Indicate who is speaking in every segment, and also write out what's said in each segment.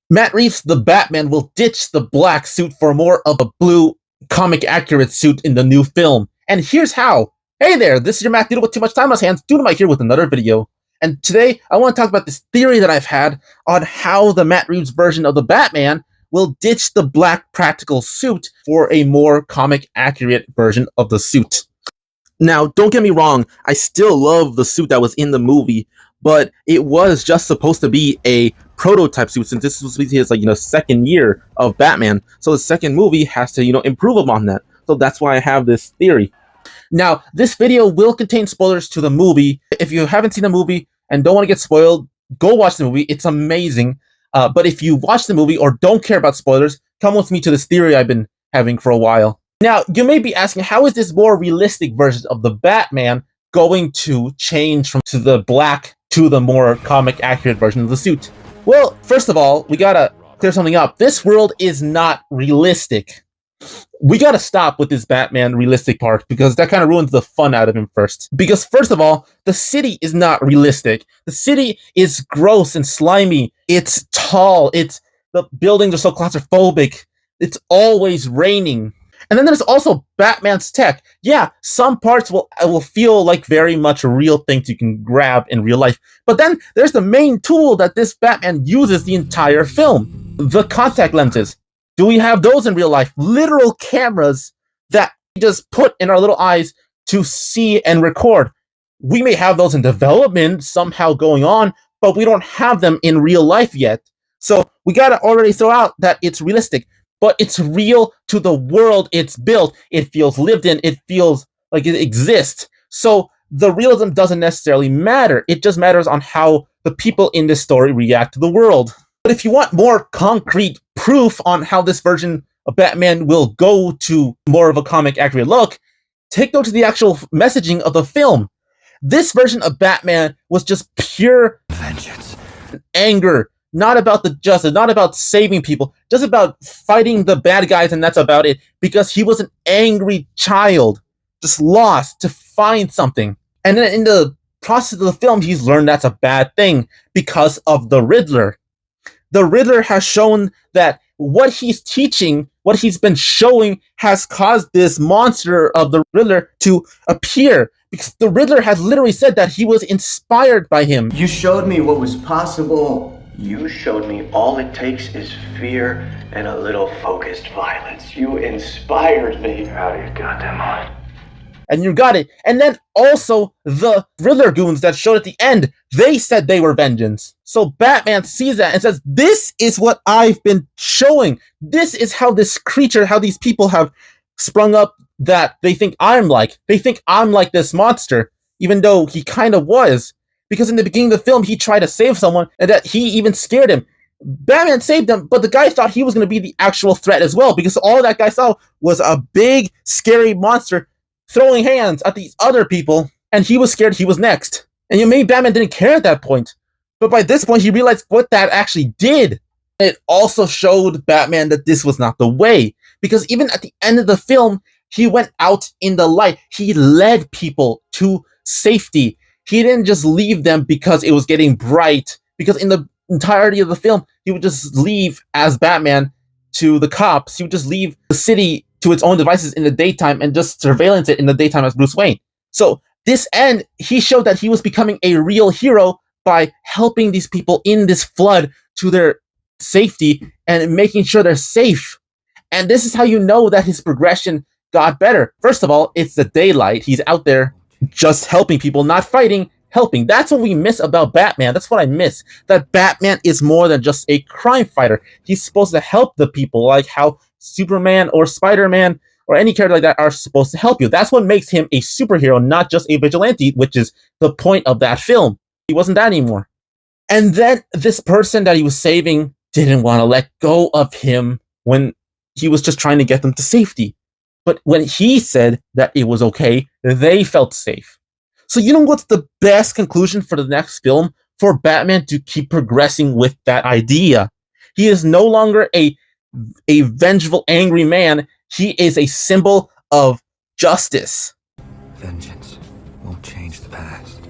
Speaker 1: Matt Reeves, the Batman, will ditch the black suit for more of a blue, comic accurate suit in the new film. And here's how. Hey there, this is your Matt Doodle with Too Much Time on His Hands, Doodlemite here with another video. And today, I want to talk about this theory that I've had on how the Matt Reeves version of the Batman will ditch the black practical suit for a more comic accurate version of the suit. Now, don't get me wrong, I still love the suit that was in the movie, but it was just supposed to be a prototype suit since this was his second year of Batman. So the second movie has to improve upon that. So that's why I have this theory. Now, this video will contain spoilers to the movie. If you haven't seen the movie and don't want to get spoiled, go watch the movie. It's amazing. But if you watch the movie or don't care about spoilers, come with me to this theory I've been having for a while. Now, you may be asking, how is this more realistic version of the Batman going to change from to the black to the more comic accurate version of the suit? Well, first of all, we gotta clear something up. This world is not realistic. We gotta stop with this Batman realistic part because that kind of ruins the fun out of him first. Because first of all, the city is not realistic. The city is gross and slimy. It's tall. The buildings are so claustrophobic. It's always raining. And then there's also Batman's tech. Yeah, some parts will feel like very much real things you can grab in real life. But then there's the main tool that this Batman uses the entire film. The contact lenses. Do we have those in real life? Literal cameras that we just put in our little eyes to see and record. We may have those in development somehow going on, but we don't have them in real life yet. So we gotta already throw out that it's realistic. But it's real to the world it's built. It feels lived in. It feels like it exists. So the realism doesn't necessarily matter. It just matters on how the people in this story react to the world. But if you want more concrete proof on how this version of Batman will go to more of a comic accurate look, take note to the actual messaging of the film. This version of Batman was just pure vengeance, anger. Not about the justice, not about saving people, just about fighting the bad guys, and that's about it. Because he was an angry child, just lost to find something. And then in the process of the film, he's learned that's a bad thing because of the Riddler. The Riddler has shown that what he's teaching, what he's been showing, has caused this monster of the Riddler to appear. Because the Riddler has literally said that he was inspired by him.
Speaker 2: You showed me what was possible.
Speaker 3: You showed me all it takes is fear and a little focused violence. You inspired me. You're out of your goddamn mind.
Speaker 1: And you got it. And then also the Riddler goons that showed at the end, they said they were vengeance. So Batman sees that and says, this is what I've been showing. This is how this creature, how these people have sprung up that they think I'm like. They think I'm like this monster, even though he kind of was. Because in the beginning of the film, he tried to save someone, and that he even scared him. Batman saved him, but the guy thought he was going to be the actual threat as well, because all that guy saw was a big, scary monster throwing hands at these other people, and he was scared he was next. And maybe Batman didn't care at that point, but by this point, he realized what that actually did. It also showed Batman that this was not the way, because even at the end of the film, he went out in the light. He led people to safety. He didn't just leave them because it was getting bright, because in the entirety of the film, he would just leave as Batman to the cops. He would just leave the city to its own devices in the daytime and just surveillance it in the daytime as Bruce Wayne. So this end, he showed that he was becoming a real hero by helping these people in this flood to their safety and making sure they're safe. And this is how you know that his progression got better. First of all, it's the daylight. He's out there just helping people, not fighting, helping. That's what we miss about Batman. That's what I miss. That Batman is more than just a crime fighter. He's supposed to help the people, like how Superman or Spider-Man or any character like that are supposed to help you. That's what makes him a superhero, not just a vigilante, which is the point of that film. He wasn't that anymore. And then this person that he was saving didn't want to let go of him when he was just trying to get them to safety. But when he said that it was okay, they felt safe. So you know what's the best conclusion for the next film? For Batman to keep progressing with that idea. He is no longer a vengeful, angry man. He is a symbol of justice.
Speaker 2: Vengeance won't change the past.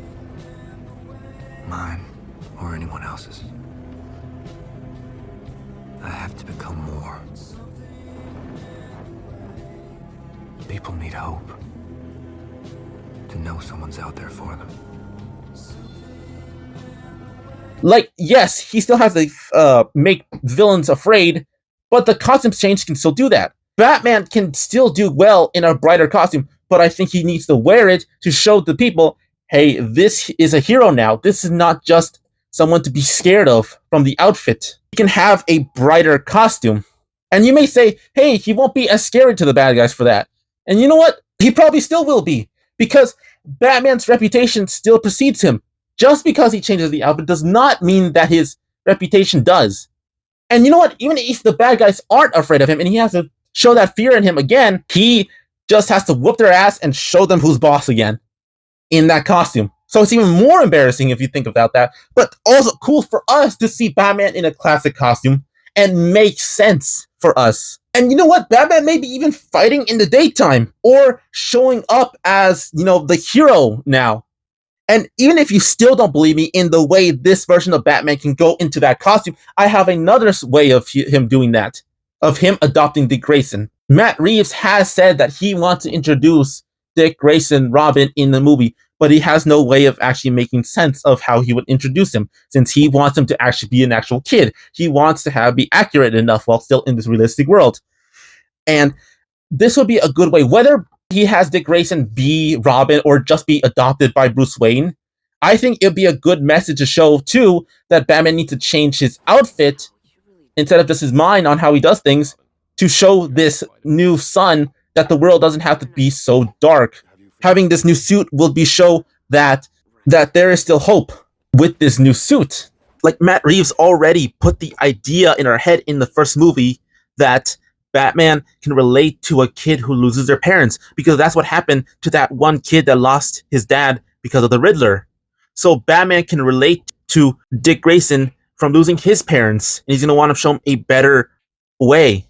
Speaker 2: Mine or anyone else's. I have to become more. People need hope. To know someone's out there for them.
Speaker 1: Like, yes, he still has to make villains afraid, but the costume change can still do that. Batman can still do well in a brighter costume, but I think he needs to wear it to show the people, hey, this is a hero now. This is not just someone to be scared of from the outfit. He can have a brighter costume. And you may say, hey, he won't be as scary to the bad guys for that. And you know what? He probably still will be, because Batman's reputation still precedes him. Just because he changes the outfit does not mean that his reputation does. And you know what? Even if the bad guys aren't afraid of him and he has to show that fear in him again, he just has to whoop their ass and show them who's boss again in that costume. So it's even more embarrassing if you think about that, but also cool for us to see Batman in a classic costume and make sense for us. And you know what? Batman may be even fighting in the daytime or showing up as, the hero now. And even if you still don't believe me in the way this version of Batman can go into that costume, I have another way of him doing that, of him adopting Dick Grayson. Matt Reeves has said that he wants to introduce Dick Grayson, Robin, in the movie, but he has no way of actually making sense of how he would introduce him, since he wants him to actually be an actual kid. He wants to be accurate enough while still in this realistic world. And this would be a good way, whether he has Dick Grayson be Robin or just be adopted by Bruce Wayne. I think it would be a good message to show, too, that Batman needs to change his outfit instead of just his mind on how he does things, to show this new son that the world doesn't have to be so dark. Having this new suit will show that there is still hope with this new suit. Like, Matt Reeves already put the idea in our head in the first movie that Batman can relate to a kid who loses their parents, because that's what happened to that one kid that lost his dad because of the Riddler. So Batman can relate to Dick Grayson from losing his parents, and he's going to want to show him a better way.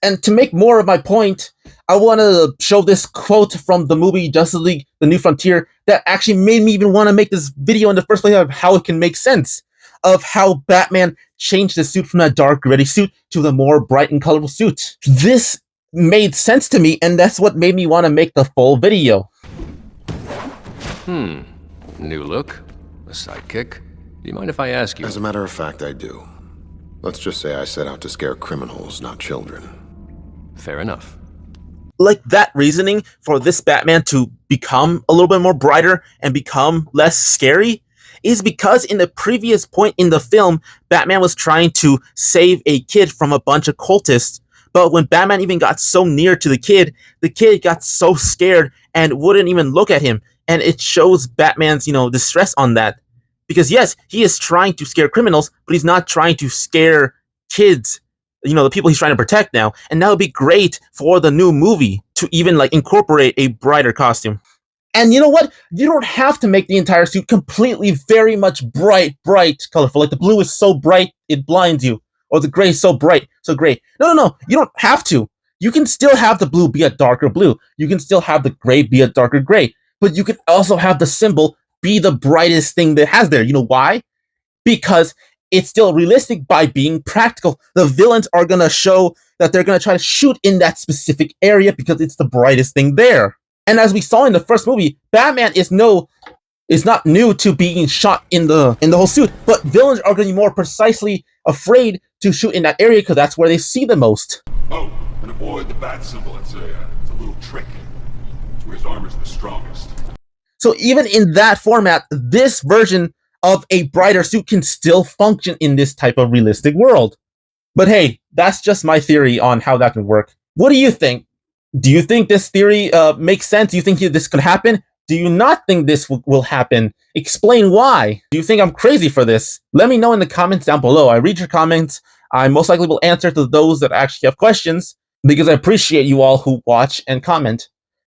Speaker 1: And to make more of my point, I want to show this quote from the movie Justice League: The New Frontier that actually made me even want to make this video in the first place, of how it can make sense of how Batman changed the suit from that dark, gritty suit to the more bright and colorful suit. This made sense to me, and that's what made me want to make the full video.
Speaker 4: New look? A sidekick? Do you mind if I ask you?
Speaker 5: As a matter of fact, I do. Let's just say I set out to scare criminals, not children.
Speaker 4: Fair enough.
Speaker 1: Like, that reasoning for this Batman to become a little bit more brighter and become less scary is because in the previous point in the film, Batman was trying to save a kid from a bunch of cultists. But when Batman even got so near to the kid got so scared and wouldn't even look at him. And it shows Batman's, distress on that. Because yes, he is trying to scare criminals, but he's not trying to scare kids, the people he's trying to protect now. And that would be great for the new movie to even incorporate a brighter costume. And you know what? You don't have to make the entire suit completely very much bright, colorful. Like the blue is so bright, it blinds you. Or the gray is so bright, so gray. No. You don't have to. You can still have the blue be a darker blue. You can still have the gray be a darker gray. But you can also have the symbol be the brightest thing that has there. You know why? Because it's still realistic by being practical. The villains are going to show that they're going to try to shoot in that specific area because it's the brightest thing there. And as we saw in the first movie, Batman is not new to being shot in the whole suit, but villains are going to be more precisely afraid to shoot in that area because that's where they see the most.
Speaker 6: Oh, and avoid the bat symbol. It's a little trick. It's where his armor's the strongest.
Speaker 1: So even in that format, this version of a brighter suit can still function in this type of realistic world. But hey, that's just my theory on how that can work. What do you think? Do you think this theory makes sense? Do you think this could happen? Do you not think this will happen? Explain why. Do you think I'm crazy for this? Let me know in the comments down below. I read your comments. I most likely will answer to those that actually have questions because I appreciate you all who watch and comment.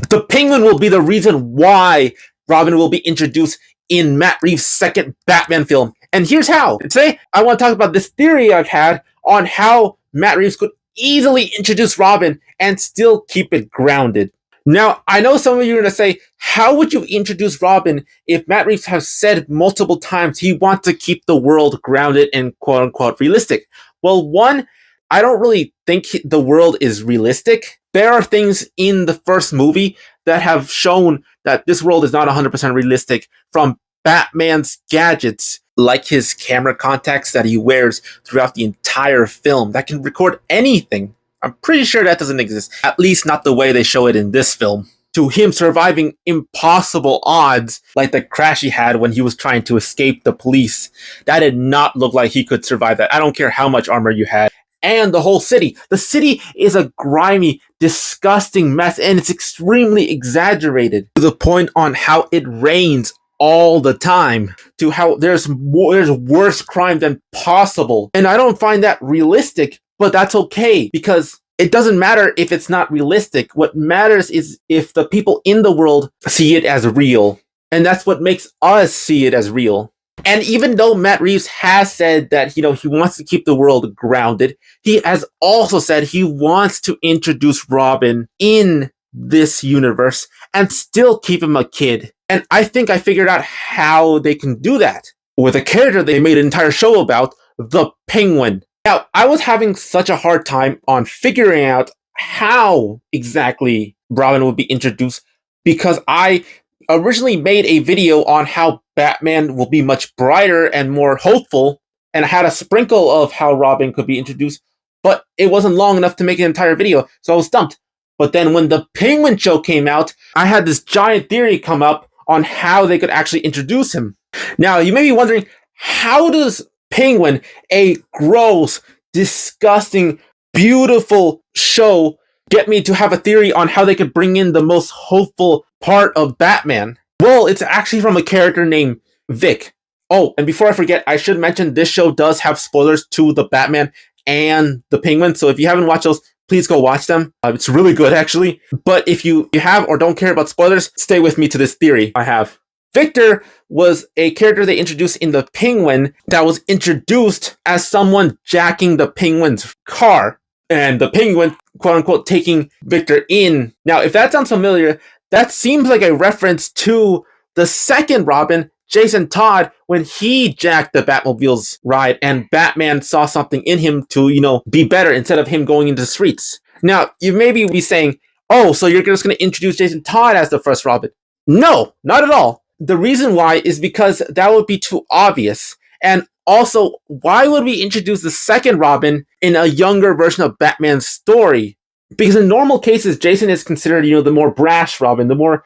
Speaker 1: The Penguin will be the reason why Robin will be introduced in Matt Reeves' second Batman film. And here's how. Today, I want to talk about this theory I've had on how Matt Reeves could easily introduce Robin and still keep it grounded. Now, I know some of you are going to say, how would you introduce Robin if Matt Reeves has said multiple times he wants to keep the world grounded and quote-unquote realistic? Well, one, I don't really think the world is realistic. There are things in the first movie that have shown that this world is not 100% realistic, from Batman's gadgets, like his camera contacts that he wears throughout the entire film that can record anything. I'm pretty sure that doesn't exist, at least not the way they show it in this film. To him surviving impossible odds, like the crash he had when he was trying to escape the police. That did not look like he could survive that. I don't care how much armor you had. And the whole city. The city is a grimy, disgusting mess, and it's extremely exaggerated to the point on how it rains all the time, to how there's worse crime than possible. And I don't find that realistic, but that's okay, because it doesn't matter if it's not realistic. What matters is if the people in the world see it as real. And that's what makes us see it as real. And even though Matt Reeves has said that, he wants to keep the world grounded, he has also said he wants to introduce Robin in this universe and still keep him a kid. And I think I figured out how they can do that with a character they made an entire show about, the Penguin. Now, I was having such a hard time on figuring out how exactly Robin would be introduced, because I originally made a video on how Batman will be much brighter and more hopeful, and I had a sprinkle of how Robin could be introduced, but it wasn't long enough to make an entire video, so I was stumped. But then when the Penguin show came out, I had this giant theory come up on how they could actually introduce him. Now, you may be wondering, how does Penguin, a gross, disgusting, beautiful show, get me to have a theory on how they could bring in the most hopeful part of Batman? Well, it's actually from a character named Vic. Oh, and before I forget, I should mention this show does have spoilers to the Batman and the Penguin, so if you haven't watched those, please go watch them. It's really good, actually. But if you have or don't care about spoilers, stay with me to this theory I have. Victor was a character they introduced in the Penguin that was introduced as someone jacking the Penguin's car, and the Penguin, quote-unquote, taking Victor in. Now, if that sounds familiar, that seems like a reference to the second Robin, Jason Todd, when he jacked the Batmobile's ride and Batman saw something in him to, be better instead of him going into the streets. Now, you may be saying, oh, so you're just going to introduce Jason Todd as the first Robin. No, not at all. The reason why is because that would be too obvious. And also, why would we introduce the second Robin in a younger version of Batman's story? Because in normal cases, Jason is considered, the more brash Robin, the more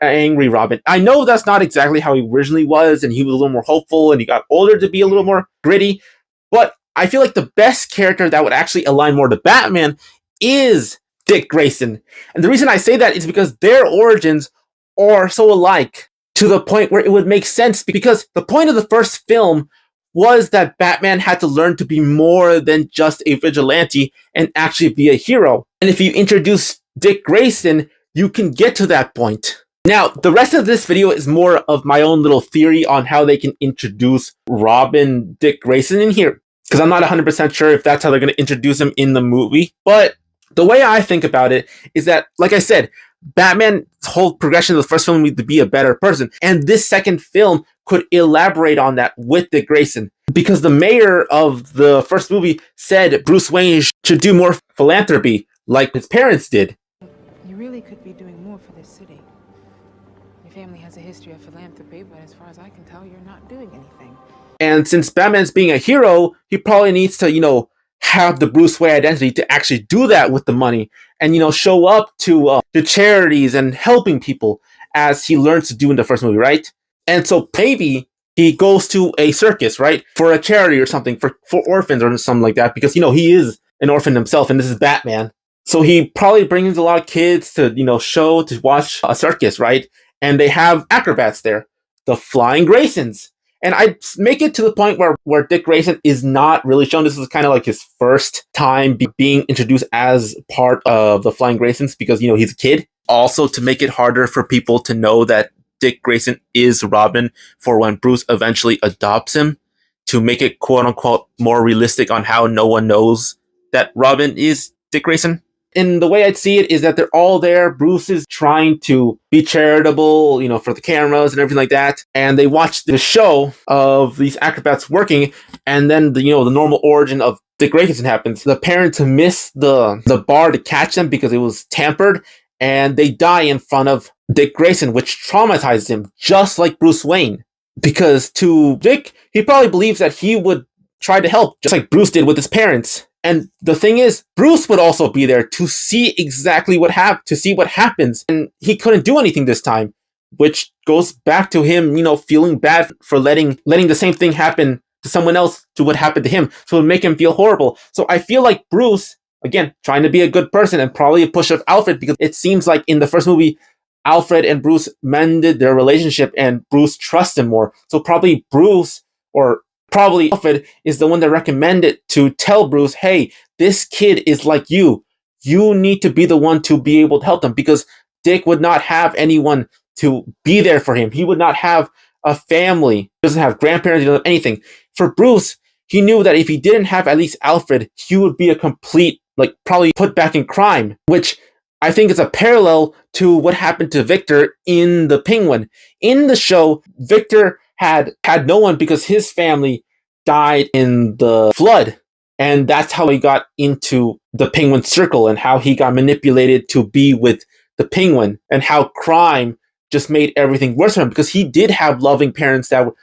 Speaker 1: angry Robin. I know that's not exactly how he originally was, and he was a little more hopeful, and he got older to be a little more gritty. But I feel like the best character that would actually align more to Batman is Dick Grayson. And the reason I say that is because their origins are so alike, to the point where it would make sense, because the point of the first film was that Batman had to learn to be more than just a vigilante and actually be a hero. And if you introduce Dick Grayson, you can get to that point. Now, the rest of this video is more of my own little theory on how they can introduce Robin Dick Grayson in here, because I'm not 100% sure if that's how they're going to introduce him in the movie. But the way I think about it is that, like I said, Batman's whole progression of the first film needs to be a better person. And this second film could elaborate on that with Dick Grayson. Because the mayor of the first movie said Bruce Wayne should do more philanthropy, like his parents did.
Speaker 7: You really could be doing more for this city. Your family has a history of philanthropy, but as far as I can tell, you're not doing anything.
Speaker 1: And since Batman's being a hero, he probably needs to, have the Bruce Wayne identity to actually do that with the money, and show up to the charities and helping people as he learns to do in the first movie, right? And so maybe he goes to a circus, right, for a charity or something, for orphans or something like that, because he is an orphan himself, and this is Batman. So he probably brings a lot of kids to show to watch a circus, right? And they have acrobats there, the Flying Graysons. And I make it to the point where Dick Grayson is not really shown. This is kind of like his first time being introduced as part of the Flying Graysons, because, he's a kid. Also, to make it harder for people to know that Dick Grayson is Robin for when Bruce eventually adopts him, to make it quote-unquote more realistic on how no one knows that Robin is Dick Grayson. And the way I'd see it is that they're all there. Bruce is trying to be charitable, for the cameras and everything like that. And they watch the show of these acrobats working, and then the normal origin of Dick Grayson happens. The parents miss the bar to catch them because it was tampered, and they die in front of Dick Grayson, which traumatizes him, just like Bruce Wayne. Because to Dick, he probably believes that he would try to help, just like Bruce did with his parents. And the thing is, Bruce would also be there to see exactly what happens. And he couldn't do anything this time, which goes back to him, feeling bad for letting the same thing happen to someone else to what happened to him. So it would make him feel horrible. So I feel like Bruce, again, trying to be a good person, and probably a push of Alfred, because it seems like in the first movie, Alfred and Bruce mended their relationship and Bruce trusts him more. So probably Alfred is the one that recommended to tell Bruce, hey, this kid is like you. You need to be the one to be able to help them, because Dick would not have anyone to be there for him. He would not have a family. He doesn't have grandparents. He doesn't have anything. For Bruce, he knew that if he didn't have at least Alfred, he would be a complete, probably put back in crime, which I think is a parallel to what happened to Victor in The Penguin. In the show, Victor had no one because his family died in the flood. And that's how he got into the Penguin Circle, and how he got manipulated to be with the Penguin, and how crime just made everything worse for him, because he did have loving parents that would,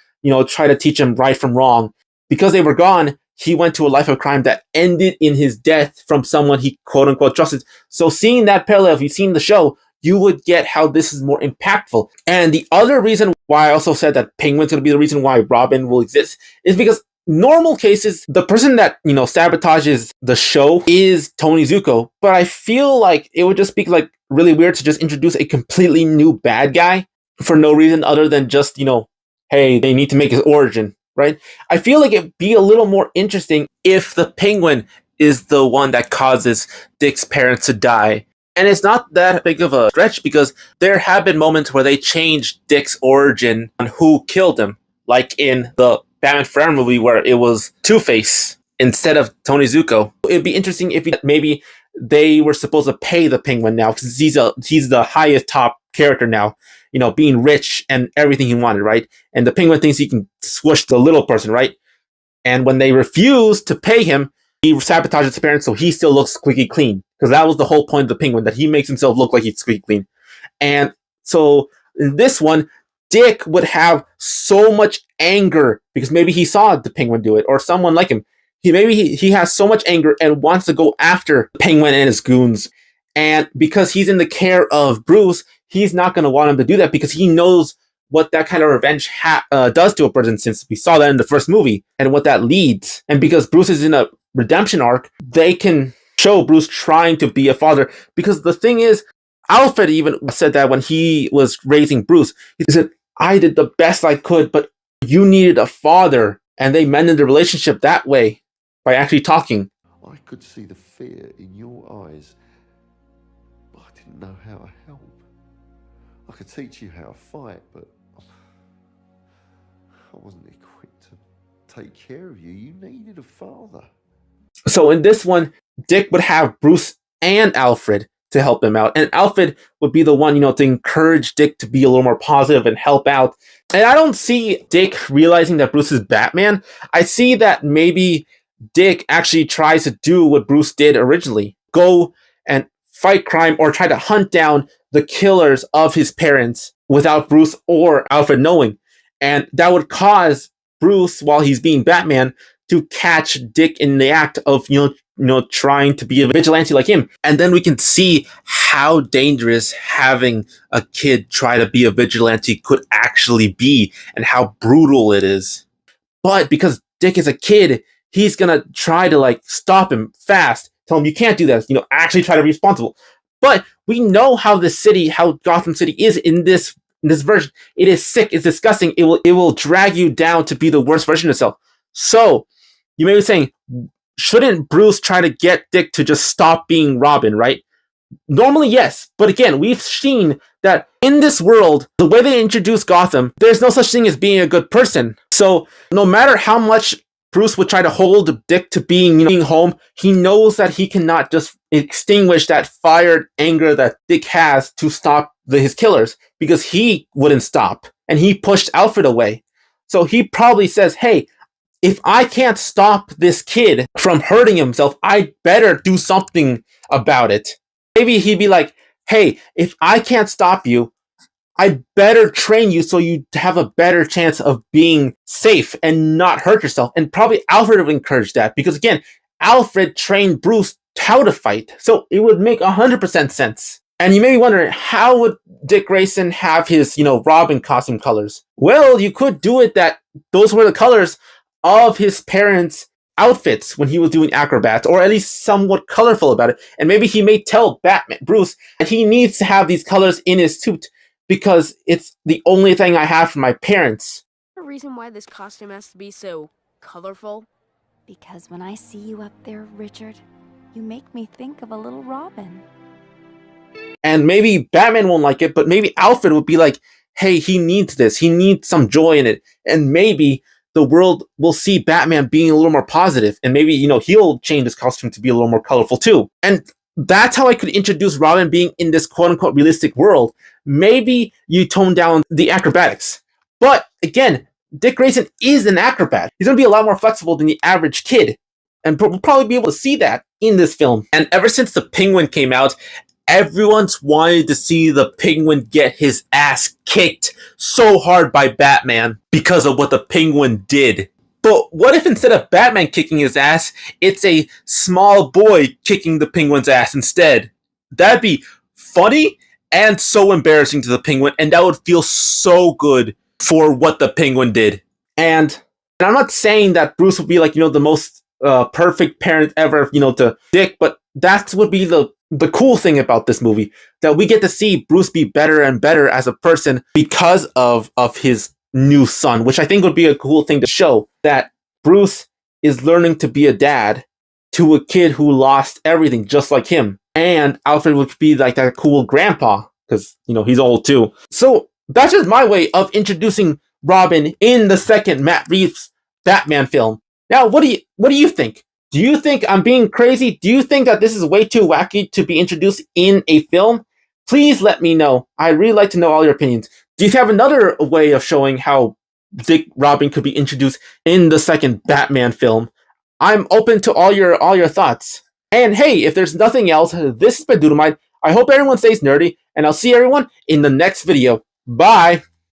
Speaker 1: try to teach him right from wrong. Because they were gone, he went to a life of crime that ended in his death from someone he quote unquote trusted. So seeing that parallel, if you've seen the show, you would get how this is more impactful. And the other reason why I also said that Penguin's going to be the reason why Robin will exist is because normal cases, the person that, sabotages the show is Tony Zuko. But I feel like it would just be really weird to just introduce a completely new bad guy for no reason other than just, hey, they need to make his origin, right? I feel like it'd be a little more interesting if the Penguin is the one that causes Dick's parents to die. And it's not that big of a stretch, because there have been moments where they changed Dick's origin on who killed him. Like in the Batman Forever movie, where it was Two-Face instead of Tony Zuko. It'd be interesting if maybe they were supposed to pay the Penguin now, because he's the highest top character now, being rich and everything he wanted, right? And the Penguin thinks he can squish the little person, right? And when they refuse to pay him, he sabotages his parents so he still looks squeaky clean. Because that was the whole point of the Penguin, that he makes himself look like he's squeaky clean. And so in this one, Dick would have so much anger because maybe he saw the Penguin do it, or someone like him. He has so much anger and wants to go after the Penguin and his goons. And because he's in the care of Bruce, he's not going to want him to do that, because he knows what that kind of revenge does to a person, since we saw that in the first movie and what that leads. And because Bruce is in a redemption arc, they can show Bruce trying to be a father. Because the thing is, Alfred even said that when he was raising Bruce, he said, I did the best I could, but you needed a father. And they mended the relationship that way, by actually talking.
Speaker 8: I could see the fear in your eyes, but I didn't know how to help. I could teach you how to fight, but I wasn't equipped to take care of you. You needed a father.
Speaker 1: So in this one, Dick would have Bruce and Alfred to help him out. And Alfred would be the one, to encourage Dick to be a little more positive and help out. And I don't see Dick realizing that Bruce is Batman. I see that maybe Dick actually tries to do what Bruce did originally. Go and fight crime, or try to hunt down the killers of his parents without Bruce or Alfred knowing. And that would cause Bruce, while he's being Batman, to catch Dick in the act of, trying to be a vigilante like him. And then we can see how dangerous having a kid try to be a vigilante could actually be, and how brutal it is. But because Dick is a kid, he's gonna try to stop him fast, tell him you can't do that, actually try to be responsible. But we know how Gotham City is in this version. It is sick, it's disgusting, it will drag you down to be the worst version of yourself. So you may be saying, shouldn't Bruce try to get Dick to just stop being Robin, right? Normally, yes. But again, we've seen that in this world, the way they introduce Gotham, there's no such thing as being a good person. So no matter how much Bruce would try to hold Dick to being home, he knows that he cannot just extinguish that fire anger that Dick has to stop his killers, because he wouldn't stop, and he pushed Alfred away. So he probably says, hey, if I can't stop this kid from hurting himself, I better do something about it. Maybe he'd be like, hey, if I can't stop you, I better train you so you have a better chance of being safe and not hurt yourself. And probably Alfred would encourage that, because again, Alfred trained Bruce how to fight. So it would make 100% sense. And you may be wondering, how would Dick Grayson have his, Robin costume colors? Well, you could do it that those were the colors of his parents' outfits when he was doing acrobats, or at least somewhat colorful about it. And maybe he may tell Bruce that he needs to have these colors in his suit because it's the only thing I have from my parents.
Speaker 9: The reason why this costume has to be so colorful?
Speaker 10: Because when I see you up there, Richard, you make me think of a little Robin.
Speaker 1: And maybe Batman won't like it, but maybe Alfred would be like, hey, he needs this. He needs some joy in it. And maybe the world will see Batman being a little more positive. And maybe, he'll change his costume to be a little more colorful too. And that's how I could introduce Robin being in this quote-unquote realistic world. Maybe you tone down the acrobatics. But again, Dick Grayson is an acrobat. He's going to be a lot more flexible than the average kid. And we'll probably be able to see that in this film. And ever since the Penguin came out, everyone's wanted to see the Penguin get his ass kicked so hard by Batman because of what the Penguin did. But what if instead of Batman kicking his ass, it's a small boy kicking the Penguin's ass instead? That'd be funny and so embarrassing to the Penguin, and that would feel so good for what the Penguin did. And I'm not saying that Bruce would be like, the most perfect parent ever, to Dick, but that would be the cool thing about this movie, that we get to see Bruce be better and better as a person because of his new son, which I think would be a cool thing to show, that Bruce is learning to be a dad to a kid who lost everything just like him. And Alfred would be like that cool grandpa because, he's old too. So that's just my way of introducing Robin in the second Matt Reeves Batman film. Now, what do you think? Do you think I'm being crazy? Do you think that this is way too wacky to be introduced in a film? Please let me know. I'd really like to know all your opinions. Do you have another way of showing how Robin could be introduced in the second Batman film? I'm open to all your thoughts. And hey, if there's nothing else, this has been Doodlemite. I hope everyone stays nerdy, and I'll see everyone in the next video. Bye!